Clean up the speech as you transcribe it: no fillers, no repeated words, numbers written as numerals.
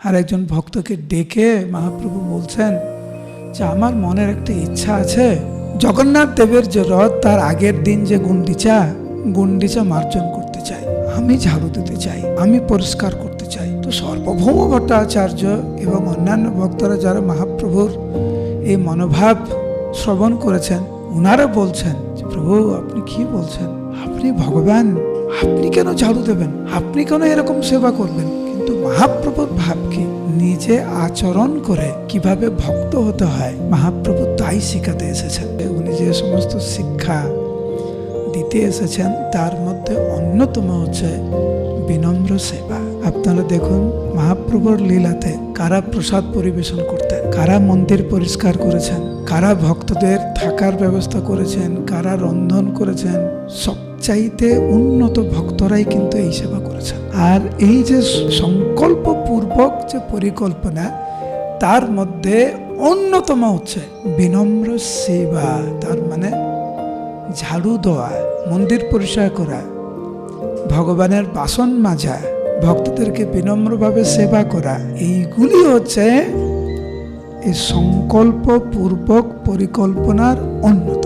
আর একজন ভক্তকে ডেকে মহাপ্রভু বলছেন যে আমার মনের একটা ইচ্ছা আছে, জগন্নাথ দেবের যে রথ তার আগের দিন যে গুন্ডিচা মার্জন করতে চাই, আমি ঝাড়ু দিতে চাই, আমি পরিষ্কার করতে চাই। তো সার্বভৌম ভট্টাচার্য এবং অন্যান্য ভক্তরা যারা মহাপ্রভুর এই মনোভাব শ্রবণ করেছেন, ওনারা বলছেন যে প্রভু আপনি কি বলছেন, আপনি ভগবান, আপনি কেন ঝাড়ু দেবেন, আপনি কেন এরকম সেবা করবেন? কিন্তু মহাপ্রভুর ভাব কি, নিজে আচরণ করে কিভাবে ভক্ত হতে হয় মহাপ্রভু তাই শিখাতে এসেছেন। উনি যে সমস্ত শিক্ষা দিতে এসেছেন তার মধ্যে অন্যতম হচ্ছে বিনম্র সেবা। আপনারা দেখুন মহাপ্রভুর লীলাতে কারা প্রসাদ পরিবেশন করতেন, কারা মন্দির পরিষ্কার করেছেন, কারা ভক্তদের থাকার ব্যবস্থা করেছেন, কারা রন্ধন করেছেন, সবচাইতে উন্নত ভক্তরাই কিন্তু এই সেবা করেছেন। আর এই যে সংকল্প পূর্বক যে পরিকল্পনা, তার মধ্যে অন্যতম হচ্ছে বিনম্র সেবা। তার মানে ঝাড়ু দেওয়া, মন্দির পরিষ্কার করা, ভগবানের বাসন মাজা, ভক্তদেরকে বিনম্রভাবে সেবা করা, এইগুলি হচ্ছে এই সংকল্প পূর্বক পরিকল্পনার অন্যতম।